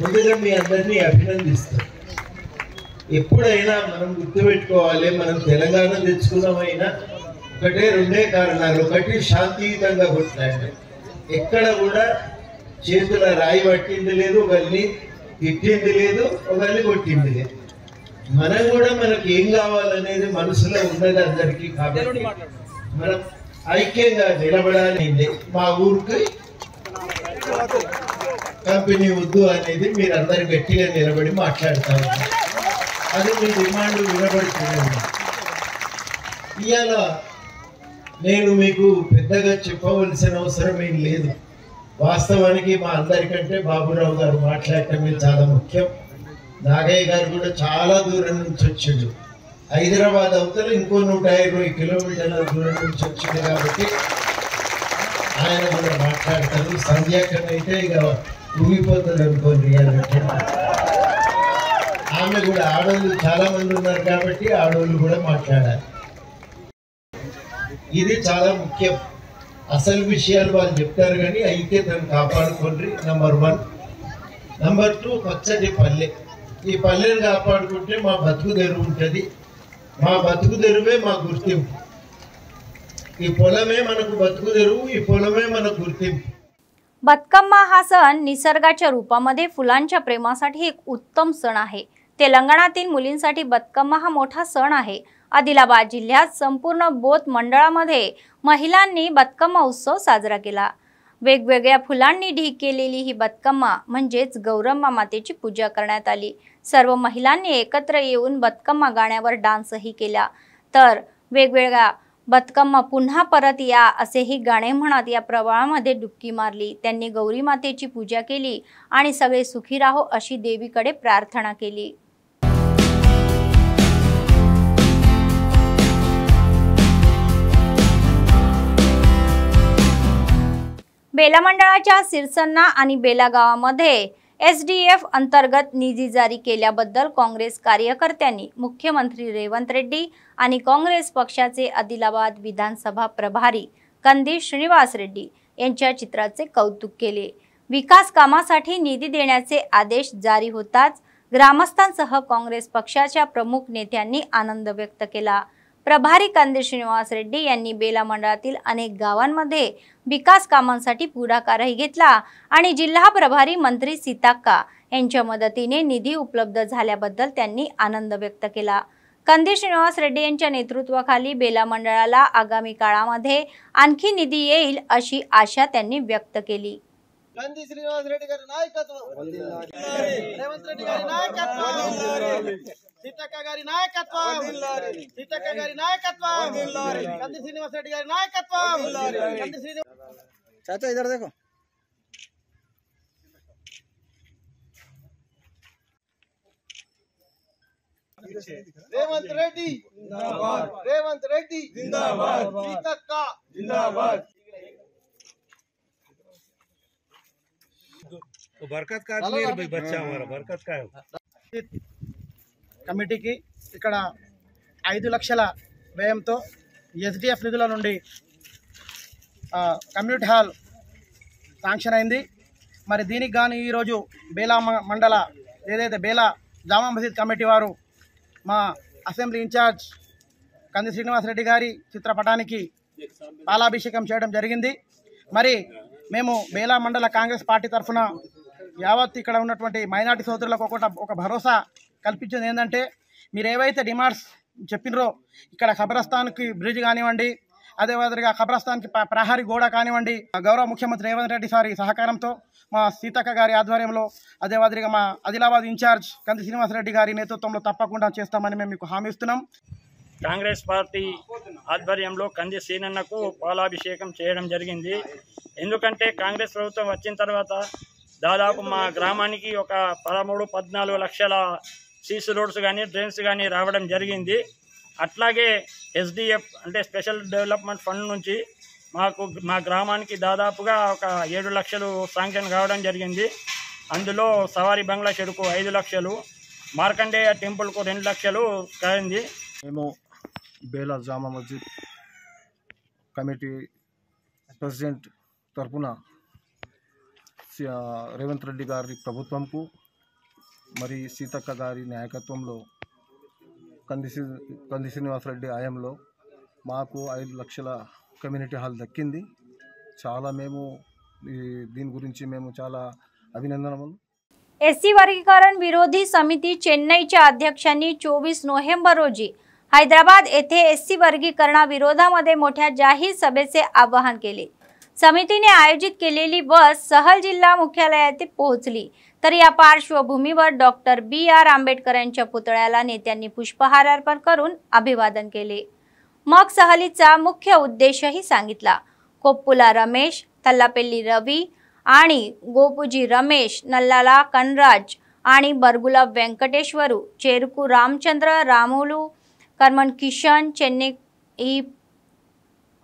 ముందుగా మీ అందరినీ అభినందిస్తాం। ఎప్పుడైనా మనం గుర్తుపెట్టుకోవాలి, మనం తెలంగాణ తెచ్చుకున్నామైనా ఒకటే రెండే కారణాలు। ఒకటి శాంతియుతంగా కొట్లాడే, ఎక్కడ కూడా చేతుల రాయి పట్టింది లేదు, ఒకరిని తిట్టింది లేదు, ఒకరిని కొట్టింది లేదు। మనం కూడా మనకి ఏం కావాలనేది మనసులో ఉన్నది అందరికీ। కాబట్టి మనం ఐక్యంగా నిలబడాలి। మా ఊరికి కంపెనీ వద్దు అనేది మీరందరూ గట్టిగా నిలబడి మాట్లాడతారు। అది మీ డిమాండ్ వినబడుతుంది। ఇవాళ నేను మీకు పెద్దగా చెప్పవలసిన అవసరం ఏం లేదు। వాస్తవానికి మా అందరికంటే బాబురావు గారు మాట్లాడటమే చాలా ముఖ్యం। నాగయ్య గారు కూడా చాలా దూరం నుంచి వచ్చాడు, హైదరాబాద్ అవతల ఇంకో 120 కిలోమీటర్ల దూరం నుంచి వచ్చింది కాబట్టి ఆయన కూడా మాట్లాడతారు। సంధ్యాకనైతే ఇక ఊగిపోతుంది అనుకోండి। ఆమె కూడా ఆడవాళ్ళు చాలా మంది ఉన్నారు కాబట్టి ఆడవాళ్ళు కూడా మాట్లాడాలి। ఇది చాలా ముఖ్యం। అసలు విషయాలు వాళ్ళు చెప్తారు కానీ ఐక్యతను కాపాడుకోండి। నంబర్ 1। నంబర్ 2, పచ్చటి పల్లె। ఈ పల్లెను కాపాడుకుంటే మా బతుకు తెరువు ఉంటుంది। మా బతుకు తెరువే మా గుర్తింపు। ఈ పొలమే మనకు బతుకు తెరువు, ఈ పొలమే మనకు गुर्तिंపు। बतकम्मा हा सण निसर्गाच्या रूपामध्ये फुलांच्या प्रेमासाठी एक उत्तम सण आहे। तेलंगणातील मुलींसाठी बतकम्मा हा मोठा सण आहे। आदिलाबाद जिल्ह्यात संपूर्ण बोत मंडळामध्ये महिलांनी बतकम्मा उत्सव साजरा केला। वेगवेगळ्या फुलांनी ढीग केलेली ही बतकम्मा म्हणजेच गौरम्मा मातेची पूजा करण्यात आली। सर्व महिलांनी एकत्र येऊन बतकम्मा गाण्यावर डान्सही केला, तर वेगवेगळ्या बतकम्मा पुन्हा परत या असेही गाणे म्हणत या प्रवाहामध्ये डुबकी मारली। त्यांनी गौरी मातेची पूजा केली आणि सगळे सुखी राहो अशी देवीकडे प्रार्थना केली। बेला मंडळाच्या सिरसन्ना आणि बेला गावामध्ये SDF अंतर्गत निधी जारी केल्याबद्दल काँग्रेस कार्यकर्त्यांनी मुख्यमंत्री रेवंत रेड्डी आणि काँग्रेस पक्षाचे आदिलाबाद विधानसभा प्रभारी कंदीश श्रीनिवास रेड्डी यांच्या चित्राचे कौतुक केले। विकास कामासाठी निधी देण्याचे आदेश जारी होताच ग्रामस्थांसह काँग्रेस पक्षाच्या प्रमुख नेत्यांनी आनंद व्यक्त केला। प्रभारी कंदीश श्रीनिवास रेड्डी यांनी बेला मंडळातील अनेक गावांमध्ये विकास कामांसाठी पुढाकारही घेतला आणि जिल्हा प्रभारी मंत्री सीताक्का यांच्या मदतीने निधी उपलब्ध झाल्याबद्दल त्यांनी आनंद व्यक्त केला। कंदीश श्रीनिवास रेड्डी यांच्या नेतृत्वाखाली बेला मंडळाला आगामी काळामध्ये आणखी निधी येईल अशी आशा त्यांनी व्यक्त केली। कंदीश श्रीनिवास रेड्डी गारी नायकत्व, रेवंत रेड्डी गारी नायकत्व, सीतक्का गारी नायकत्व, सीतक्का गारी नायकत्व, कंदीश श्रीनिवास रेड्डी गारी नायकत्व, कंदीश श्रीनिवास। चाचा इधर देखो। रेवंत रेड्डी जिंदाबाद, रेवंत रेड्डी जिंदाबाद, सीतक्का जिंदाबाद। बरकत का भाई बच्चा हमारा बरकत का కమిటీకి ఇక్కడ 5 లక్షల వ్యయంతో SDF నిధుల నుండి కమ్యూనిటీ హాల్ శాంక్షన్ అయింది। మరి దీనికి గాను ఈరోజు బేలా మండల ఏదైతే బేలా జామా మసీద్ కమిటీ వారు మా అసెంబ్లీ ఇన్ఛార్జ్ కంది శ్రీనివాస్ రెడ్డి గారి చిత్రపటానికి పాలాభిషేకం చేయడం జరిగింది। మరి మేము బేలా మండల కాంగ్రెస్ పార్టీ తరఫున యావత్ ఇక్కడ ఉన్నటువంటి మైనార్టీ సోదరులకు ఒక భరోసా కల్పించింది ఏంటంటే, మీరు ఏవైతే డిమాండ్స్ చెప్పినరో ఇక్కడ ఖబరస్థాన్కి బ్రిడ్జ్ కానివ్వండి, అదే మాదిరిగా ఖబరస్థాన్కి ప్రహరీ గోడ కానివ్వండి, గౌరవ ముఖ్యమంత్రి రేవంత్ రెడ్డి సారి సహకారంతో మా సీతక్క గారి ఆధ్వర్యంలో, అదే మాదిరిగా మా ఆదిలాబాద్ ఇన్ఛార్జ్ కంది శ్రీనివాస్ రెడ్డి గారి నేతృత్వంలో తప్పకుండా చేస్తామని మేము మీకు హామీ ఇస్తున్నాం। కాంగ్రెస్ పార్టీ ఆధ్వర్యంలో కంది సీనన్నకు పాలాభిషేకం చేయడం జరిగింది। ఎందుకంటే కాంగ్రెస్ ప్రభుత్వం వచ్చిన తర్వాత దాదాపు మా గ్రామానికి ఒక 13-14 లక్షల సీసీ రోడ్స్ కానీ డ్రైన్స్ కానీ రావడం జరిగింది। అట్లాగే SDF అంటే స్పెషల్ డెవలప్మెంట్ ఫండ్ నుంచి మా గ్రామానికి దాదాపుగా ఒక 7 లక్షలు శాంక్షన్ కావడం జరిగింది। అందులో సవారీ బంగ్లా చెరుకు 5 లక్షలు, మార్కండేయ టెంపుల్కు 2 లక్షలు కాయింది। మేము బేలా జామా మస్జిద్ కమిటీ ప్రెసిడెంట్ తరఫున రేవంత్ రెడ్డి గారి ప్రభుత్వంకు మరి సీతక్క గారి నాయకత్వంలో కంది శ్రీనివాస్ రెడ్డి హయాంలో మాకు 5 లక్షల కమ్యూనిటీ హాల్ దక్కింది। చాలా మేము దీని గురించి మేము చాలా अभिनंदन। SC वर्गीकरण विरोधी समिती चेन्नईच्या अध्यक्षांनी 24 नोव्हेंबर रोजी हैदराबाद येथे SC वर्गीकरणाविरोधामध्ये मोठ्या जाहीर सभेचे आवाहन केले। समितीने आयोजित केलेली बस सहल जिल्हा मुख्यालयात पोहोचली, तर या पार्श्वभूमीवर डॉक्टर BR आंबेडकर यांच्या पुतळ्याला नेत्यांनी पुष्पहार अर्पण करून अभिवादन केले। मग सहलीचा मुख्य उद्देशही सांगितला। कोप्पुला रमेश, तल्लापेल्ली रवी आणि गोपुजी रमेश, नल्लाला कनराज आणि बरगुला वेंकटेश्वरू, चेरकू रामचंद्र, रामुलू, कर्मन किशन, चेन्नई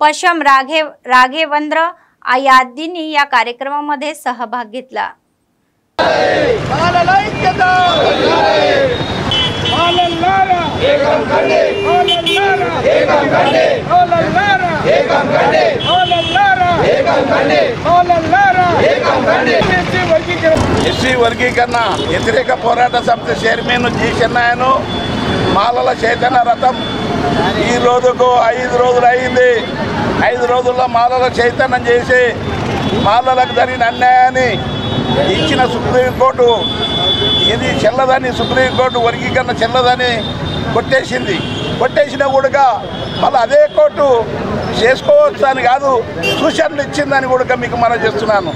पशम राघवेंद्र आदींनी या कार्यक्रमामध्ये सहभाग घेतला। ఎస్సీ వర్గీకరణ వ్యతిరేక పోరాట సమితి చైర్మన్ జి చెన్నాయను మాలల చైతన్య రథం ఈ రోజుకు 5 రోజులు అయింది। 5 రోజుల్లో మాలల చైతన్యం చేసి మాలలకు జరిగిన అన్యాయాన్ని ఇచ్చిన సుప్రీంకోర్టు ఇది చెల్లదని, సుప్రీంకోర్టు వర్గీకరణ చెల్లదని కొట్టేసింది। కొట్టేసినా కూడా మళ్ళీ అదే కోర్టు చేసుకోవచ్చు అని కాదు, సూచనలు ఇచ్చిందని కూడా మీకు మనం చేస్తున్నాను.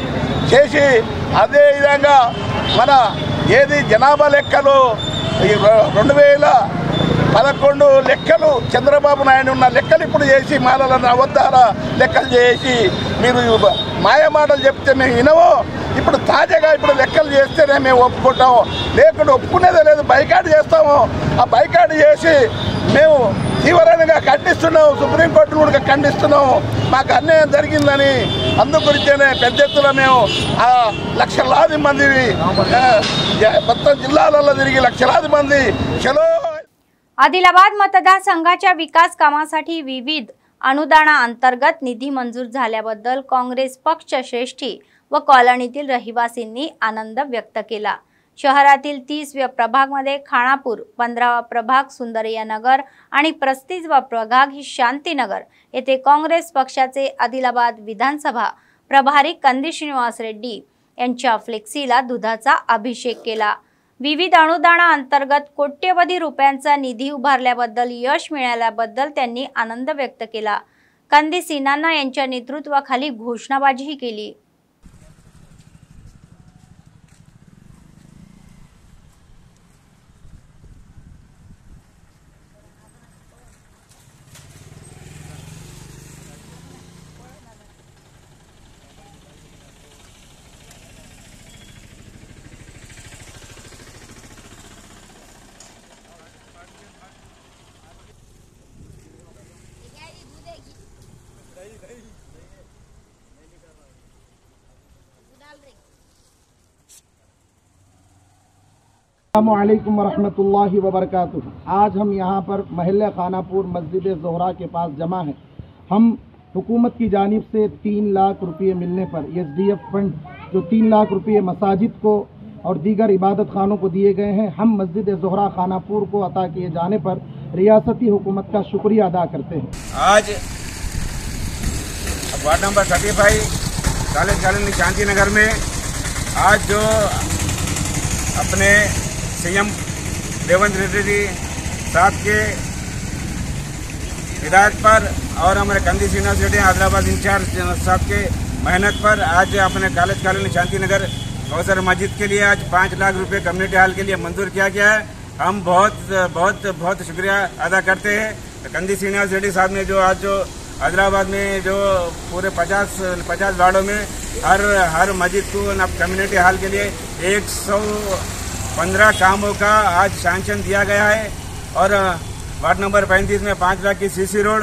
చేసి అదేవిధంగా మన ఏది జనాభా లెక్కలు 2011 లెక్కలు చంద్రబాబు నాయుడు ఉన్న లెక్కలు ఇప్పుడు చేసి మాలలను అబద్ధాల లెక్కలు చేసి మీరు మాయమాటలు చెప్తే మేము వినవో. ఇప్పుడు తాజాగా ఇప్పుడు లెక్కలు చేస్తేనే మేము ఒప్పుకుంటాము, లేకుండా ఒప్పుకునేదే లేదు. బైకాట్ చేస్తాము. ఆ బైకాట్ చేసి మేము తీవ్రంగా ఖండిస్తున్నాము, సుప్రీంకోర్టును కూడా ఖండిస్తున్నాము. మాకు అన్యాయం జరిగిందని అందు గురించేనే పెద్ద ఎత్తున మేము లక్షలాది మంది మొత్తం జిల్లాలలో తిరిగి లక్షలాది మంది చలో. आदिलाबाद मतदारसंघाच्या विकास कामासाठी विविध अनुदानाअंतर्गत निधी मंजूर झाल्याबद्दल काँग्रेस पक्षश्रेष्ठी व कॉलनीतील रहिवासींनी आनंद व्यक्त केला. शहरातील 30व्या प्रभागमध्ये खानापूर, 15वा प्रभाग सुंदरिया नगर आणि 35वा प्रभाग ही शांतीनगर येथे काँग्रेस पक्षाचे आदिलाबाद विधानसभा प्रभारी कंदी श्रीनिवास रेड्डी यांच्या फ्लेक्सीला दुधाचा अभिषेक केला. विविध अनुदानाअंतर्गत कोट्यवधी रुपयांचा निधी उभारल्याबद्दल यश मिळाल्याबद्दल त्यांनी आनंद व्यक्त केला. कंदी सिन्हाना यांच्या नेतृत्वाखाली घोषणाबाजी केली. अस्सलामुअलैकुम वरहमतुल्लाहि वबरकातुहू। आज हम यहाँ पर महल्ला खानापुर मस्जिद ज़ोहरा के पास जमा हैं। हम हुकूमत की जानिब से 3 लाख रुपये मिलने पर SDF फंड जो 3 लाख रुपये मसाजिद को और दीगर इबादत खानों को दिए गए हैं, हम मस्जिद ज़ोहरा खानापुर को अता किए जाने पर रियासती हुकूमत का शुक्रिया अदा करते हैं। आज ward number 35 college colony Shanti Nagar में आज जो अपने सीएम रेवंत रेड्डी साहब के हिदायत पर और हमारे कंदी श्रीनिवास रेड्डी आदिलाबाद इंचार्ज साहब के मेहनत पर आज अपने कॉलेज कॉलोनी शांति नगर कौसर मस्जिद के लिए आज 5 लाख रुपए कम्युनिटी हॉल के लिए मंजूर किया गया है। हम बहुत बहुत बहुत शुक्रिया अदा करते हैं कंदी श्रीनिवास रेड्डी साहब ने जो आज जो आदिलाबाद में जो पूरे 50 वार्डों में हर मस्जिद को कम्युनिटी हॉल के लिए 115 कामों का आज सैंक्शन दिया गया है। और वार्ड नंबर 35 में 5 लाख की सीसी रोड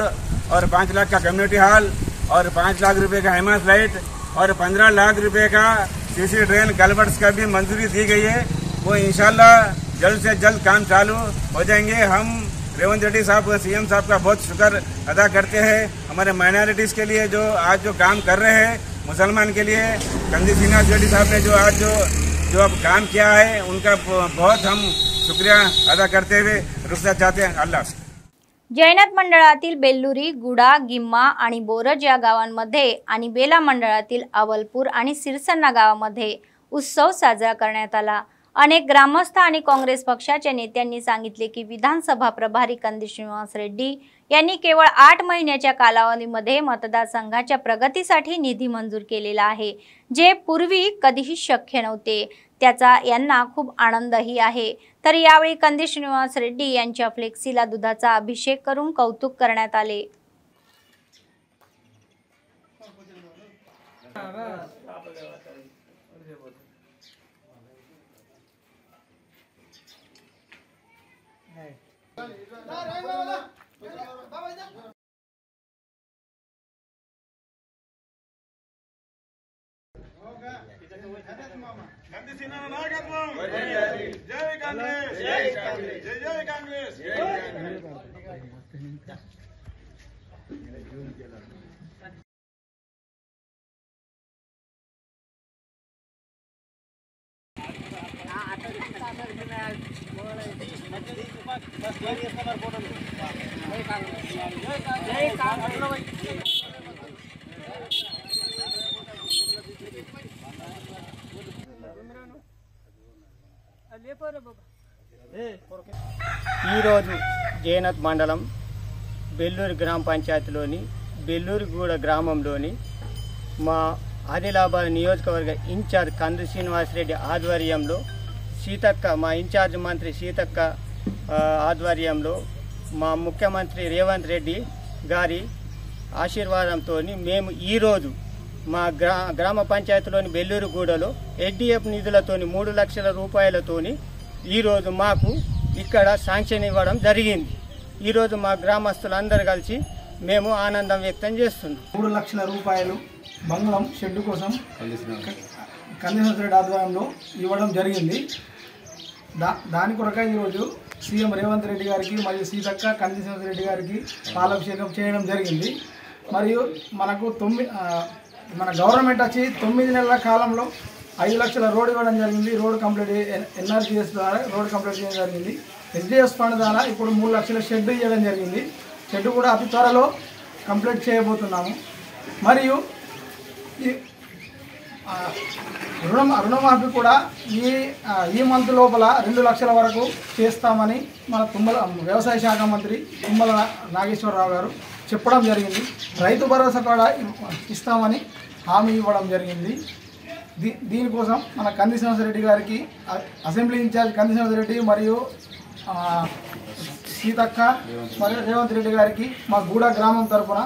और 5 लाख का कम्युनिटी हॉल और 5 लाख रुपए का हेमस लाइट और 15 लाख रुपए का सीसी ड्रेन कल्वर्ट्स का भी मंजूरी दी गई है। वो इंशाल्लाह जल्द से जल्द काम चालू हो जाएंगे। हम रेवंत रेड्डी साहब सीएम साहब का बहुत शुक्र अदा करते हैं। हमारे माइनॉरिटीज़ के लिए जो आज जो काम कर रहे हैं, मुसलमान के लिए कंदी श्रीनिवास रेड्डी साहब ने जो आज जो अब काम किया है उनका बहुत हम शुक्रिया अदा करते हुए रुखसत चाहते हैं। अल्लाह। जैनत मंडळातील बेल्लुरी, गुडा, गिम्मा आणि बोरज या गावांमध्ये आणि बेला मंडळातील अवलपूर आणि सिरसन्ना गावामध्ये उत्सव साजरा करण्यात आला। अनेक ग्रामस्थ आणि काँग्रेस पक्षाच्या नेत्यांनी सांगितले की विधानसभा प्रभारी कंदी श्रीनिवास रेड्डी यांनी केवळ 8 महिन्याच्या कालावधीमध्ये मतदारसंघाच्या प्रगतीसाठी निधी मंजूर केलेला आहे, जे पूर्वी कधीही शक्य नव्हते। त्याचा यांना खूप आनंदही आहे। तर यावेळी कंदी श्रीनिवास रेड्डी यांच्या फ्लेक्सीला दुधाचा अभिषेक करून कौतुक करण्यात आले। ఈరోజు జైనత్ మండలం బెల్లూరు గ్రామ పంచాయతీలోని బెల్లూరుగూడ గ్రామంలోని మా ఆదిలాబాద్ నియోజకవర్గ ఇన్ఛార్జ్ కంది శ్రీనివాసరెడ్డి ఆధ్వర్యంలో సీతక్క, మా ఇన్ఛార్జ్ మంత్రి సీతక్క ఆధ్వర్యంలో మా ముఖ్యమంత్రి రేవంత్ రెడ్డి గారి ఆశీర్వాదంతో మేము ఈరోజు మా గ్రామ పంచాయతీలోని బెల్లూరుగూడలో ఎస్డిఎఫ్ నిధులతోని 3 లక్షల రూపాయలతోని ఈరోజు మాకు ఇక్కడ శాంక్షన్ ఇవ్వడం జరిగింది. ఈరోజు మా గ్రామస్తులందరూ కలిసి మేము ఆనందం వ్యక్తం చేస్తున్నాం. 3 లక్షల రూపాయలు బంగ్లం షెడ్డు కోసం కందిశ్రీరెడ్డి ఆధ్వర్యంలో ఇవ్వడం జరిగింది. దాని కొరకై ఈరోజు సీఎం రేవంత్ రెడ్డి గారికి మరియు సీతక్క కందిశ్రీరెడ్డి గారికి పాలాభిషేకం చేయడం జరిగింది. మరియు మనకు మన గవర్నమెంట్ వచ్చి 9 నెలల కాలంలో 5 లక్షల రోడ్ ఇవ్వడం జరిగింది. రోడ్ కంప్లీట్ ఎన్ఆర్జీఎస్ ద్వారా రోడ్ కంప్లీట్ చేయడం జరిగింది. ఎస్డిఎస్ ఫండ్ ద్వారా ఇప్పుడు 3 లక్షల షెడ్ ఇవ్వడం జరిగింది. షెడ్ కూడా అతి త్వరలో కంప్లీట్ చేయబోతున్నాము. మరియు ఈ రుణమాఫీ కూడా ఈ మంత్ లోపల 2 లక్షల వరకు చేస్తామని మన వ్యవసాయ శాఖ మంత్రి తుమ్మల నాగేశ్వరరావు గారు చెప్పడం జరిగింది. రైతు భరోసా కూడా ఇస్తామని హామీ ఇవ్వడం జరిగింది. దీనికోసం మన కంది శ్రీనివాసరెడ్డి గారికి, అసెంబ్లీ ఇన్ఛార్జ్ కంది శ్రీనివాసరెడ్డి మరియు सीतक्का रेवंत रेड्डी गारिकी मा गूडा ग्रामम तर्फुन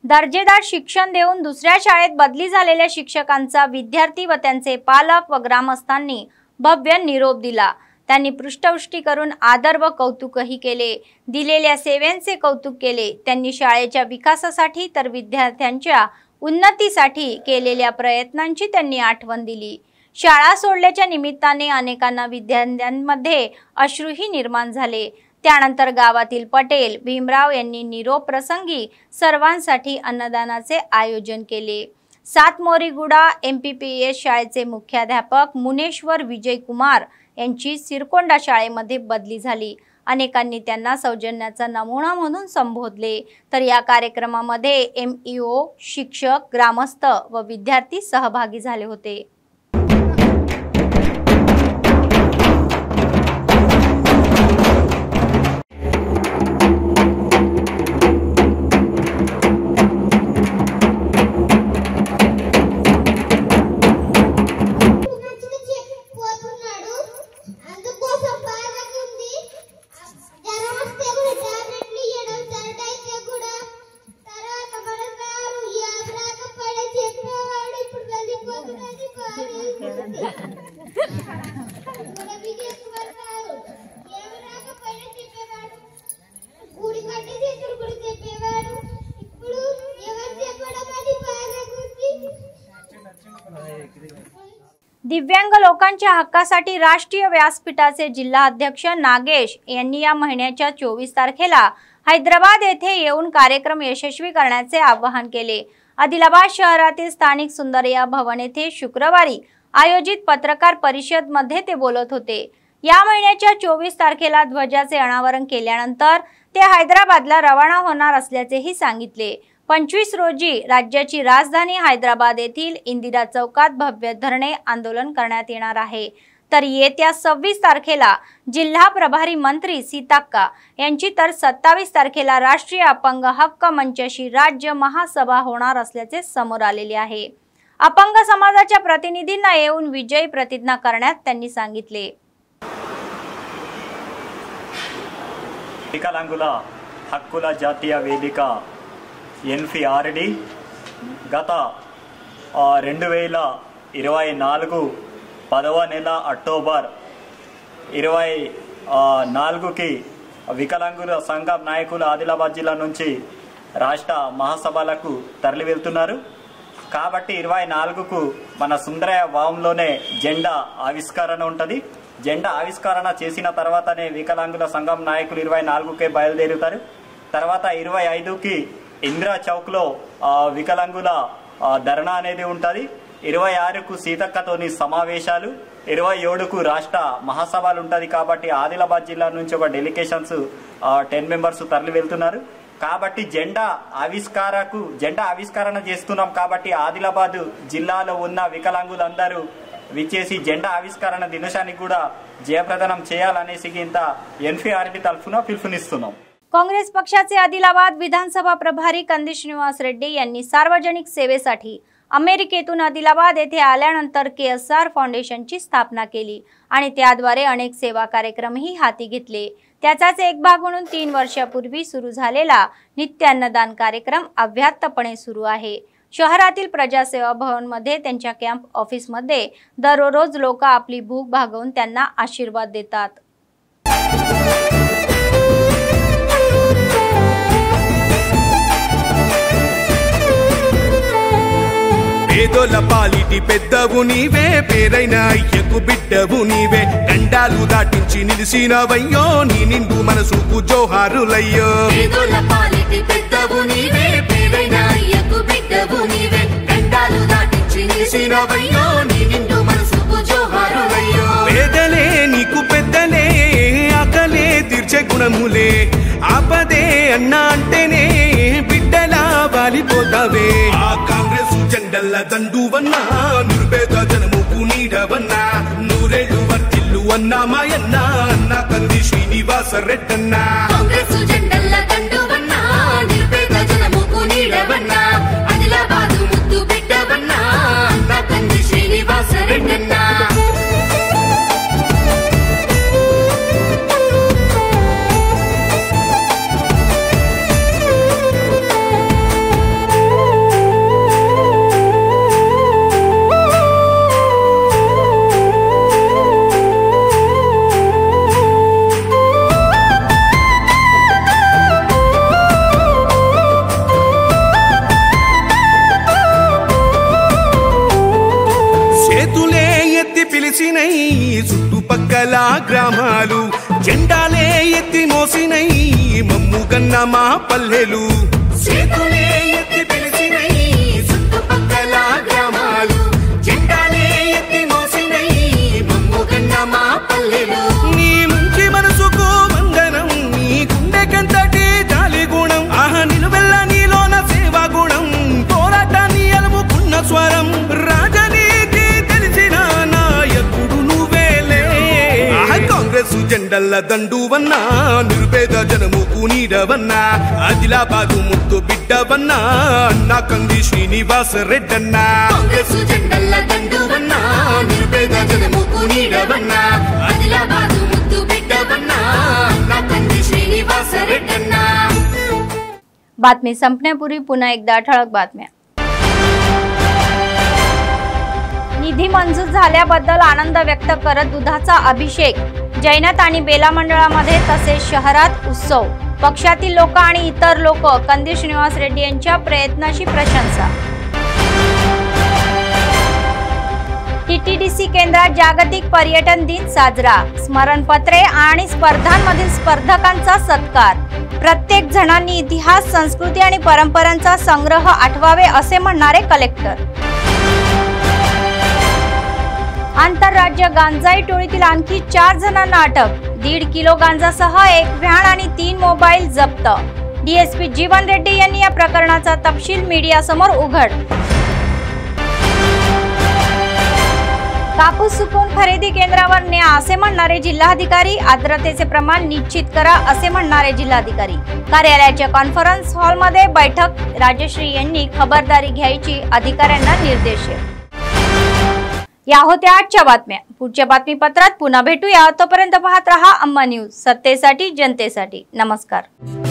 दर्जेदार शिक्षण देऊन दुसऱ्या शाळेत बदली झालेल्या शिक्षकांचा विद्यार्थी व त्यांचे पालक व ग्रामस्थांनी भव्य निरोप दिला। त्यांनी पृष्ठवृष्टी करून आदर व कौतुकही केले। दिलेल्या सेवेंचे कौतुक केले। त्यांनी शाळेच्या विकासासाठी तर विद्यार्थ्यांच्या उन्नतीसाठी केलेल्या प्रयत्नांची त्यांनी आठवण दिली। शाळा सोडल्याच्या निमित्ताने अनेकांना विद्यार्थ्यांमध्ये अश्रूही निर्माण झाले। त्यानंतर गावातील पटेल भीमराव यांनी निरोप प्रसंगी सर्वांसाठी अन्नदानाचे आयोजन केले। सातमोरीगुडा एमपीपीएस शाळेचे मुख्याध्यापक मुनेश्वर विजय कुमार यांची सिरकोंडा शाळेमध्ये बदली झाली। अनेकांनी त्यांना सौजन्याचा नमुना म्हणून संबोधले। तर या कार्यक्रमामध्ये एमईओ, शिक्षक, ग्रामस्थ व विद्यार्थी सहभागी झाले होते। दिव्यांग लोकांच्या हक्कासाठी राष्ट्रीय व्यासपीठाचे जिल्हा अध्यक्ष नागेश यांनी या महिन्याच्या 24 तारखेला हैदराबाद येथे येऊन कार्यक्रम यशस्वी करण्याचे आवाहन केले। आदिलाबाद शहरातील स्थानिक सुंदरया भवन येथे शुक्रवारी आयोजित पत्रकार परिषद मध्ये ते बोलत होते। या महिन्याच्या 24 तारखेला ध्वजाचे अनावरण केल्यानंतर ते हैदराबादला रवाना होणार असल्याचेही सांगितले। 25 रोजी राज्याची राजधानी हैदराबाद येथील इंदिरा चौकात भव्य धरणे आंदोलन करण्यात येणार आहे। तर येत्या 26 तारखेला जिल्हा प्रभारी मंत्री सीतक्का यांची तर 27 तारखेला राष्ट्रीय अपंग हक्क मंचाशी राज्य महासभा होणार असल्याचे समोर आलेले आहे। अपंग समाजाच्या प्रतिनिधींना येऊन विजयी प्रतिज्ञा करण्यात त्यांनी सांगितले। विकलांगुల హక్కుల జాతీయ వేదిక NFRD గత 2024 10వ నెల అక్టోబర్ 24కి వికలాంగుల సంఘం నాయకులు ఆదిలాబాద్ జిల్లా నుంచి రాష్ట్ర మహాసభలకు తరలి వెళ్తున్నారు। కాబట్టి 24కు మన సుందరయ భవనంలోనే జెండా ఆవిష్కరణ ఉంటది। జెండా ఆవిష్కరణ చేసిన తర్వాతనే వికలాంగుల సంఘం నాయకులు 24కే బయలుదేరుతారు। తర్వాత 25కి ఇందిరా చౌక్ లో వికలాంగుల ధర్నా అనేది ఉంటది। 26కు సీతక్కతోని సమావేశాలు, 27కు రాష్ట్ర మహాసభలు ఉంటది। కాబట్టి ఆదిలాబాద్ జిల్లా నుంచి ఒక డెలిగేషన్స్ 10 మెంబర్స్ తరలి వెళ్తున్నారు। కాబట్టి జెండా ఆవిష్కరణ చేస్తున్నాం। కాబట్టి ఆదిలాబాద్ జిల్లాలో ఉన్న వికలాంగులందరూ విచ్చేసి జెండా ఆవిష్కరణ దినోత్సవానికి కూడా జయప్రదనం చేయాలనేసి ఇంత NFRD తరఫున పిలుపునిస్తున్నాం। काँग्रेस पक्षाचे आदिलाबाद विधानसभा प्रभारी कंदी श्रीनिवास रेड्डी यांनी सार्वजनिक सेवेसाठी अमेरिकेतून आदिलाबाद येथे आल्यानंतर KSR फाउंडेशनची स्थापना केली आणि त्याद्वारे अनेक सेवा कार्यक्रमही हाती घेतले। त्याचाच एक भाग म्हणून 3 वर्षापूर्वी सुरू झालेला नित्य अन्नदान कार्यक्रम अव्याहतपणे सुरू आहे। शहरातील प्रजासेवा भवन मध्ये त्यांच्या कॅम्प ऑफिस मध्ये दररोज लोक आपली भूक भागवून त्यांना आशीर्वाद देतात। పేదోల పాలిటి పెద్దవు నీవే పేరైన అయ్యకు బిడ్డవు నీవే గండాలు దాటించి నిలిసినవయ్యో నీ నిండు మనసుకు జోహారులయ్యో పేదోల పాలిటి పెద్దవు నీవే పేరైన అయ్యకు బిడ్డవు నీవే గండాలు దాటించి నిలిసినవయ్యో నీ నిండు మనసుకు జోహారులయ్యో పేదలే నీకు పెద్దలే ఆకలే తీర్చే గుణములే ఆపదే అన్నా అంటేనే బిడ్డలా వాలిపోతావే ఆ కాంగ్రెస్ జెండల దండువన్నా నిర్భేద జనముకు నీడవన్నా నూరేళ్లు వర్తిల్లు అన్నా మాయన్నా అన్నా కంది శ్రీనివాస రెడ్డన్నా కాంగ్రెస్ జెండల దండువన్నా నిర్భేద జనముకు నీడవన్నా ఆదిలాబాదు ముద్దు బిడ్డవన్నా అన్నా కంది శ్రీనివాస రెడ్డన్నా చుట్టుపక్కల గ్రామాలు జెండాలే ఎత్తి మోసినై మమ్ముగన్న మా పల్లెలు చేతులే ఎత్తి పిలిచినై చుట్టుపక్కల గ్రామాలు జెండాలే ఎత్తి మోసినై మమ్ముగన్న మా పల్లెలు నీ మంచి మనసుకు వందనం నీ గుండెకంతటి జాలి గుణం ఆహా నిలువెల్ల నీలోన సేవా గుణం పోరాటాన్ని అలుముకున్న స్వరం రాజనీతి తెలిసిన నాయకుడు నువ్వేలే కాంగ్రెస్ జెండల దండువన్నా నిర్భేద జనముకు నీడవన్నా ఆదిలాబాదు ముద్దు బిడ్డవన్నా అన్నా కంది శ్రీనివాస రెడ్డన్నా కాంగ్రెస్ జెండల దండువన్నా నిర్భేద జనముకు నీడవన్నా ఆదిలాబాదు ముద్దు బిడ్డవన్నా అన్నా కంది శ్రీనివాస రెడ్డన్నా। बातमी संपण्यापूर्वी पुन्हा एकदा ठळक बातम्या। निधी मंजूर झाल्याबद्दल आनंद व्यक्त करत दुधाचा अभिषेक जैनत आणि बेला मंडळामध्ये तसेच शहरात उत्सव। पक्षातील लोक आणि इतर लोक कंदी श्रीनिवास रेड्डी यांच्या प्रयत्नाची प्रशंसा। TTDC केंद्रात जागतिक पर्यटन दिन साजरा। स्मरणपत्रे आणि स्पर्धांमधील स्पर्धकांचा सत्कार। प्रत्येक जणांनी इतिहास संस्कृती आणि परंपरांचा संग्रह आठवावे असे म्हणणारे कलेक्टर। आंतरराज्य गांजाई टोळीतील आणखी 4 जणांना अटक। 1.5 किलो गांजासह 1 व्हॅन आणि 3 मोबाईल जप्त। DSP जीवन रेड्डी यांनी या प्रकरणाचा तपशील मीडियासमोर उघड। कापूस सुकवून खरेदी केंद्रावर न्या असे म्हणणारे जिल्हाधिकारी। आर्द्रतेचे प्रमाण निश्चित करा असे म्हणणारे जिल्हाधिकारी। कार्यालयाच्या कॉन्फरन्स हॉलमध्ये बैठक। राजश्री यांनी खबरदारी घ्यायची अधिकाऱ्यांना निर्देश। या होत्या आजच्या बातम्या। पुढच्या बातमीपत्रात पुन्हा भेटूया। तोपर्यंत पाहत रहा अम्मा न्यूज, सत्तेसाठी जनतेसाठी। नमस्कार।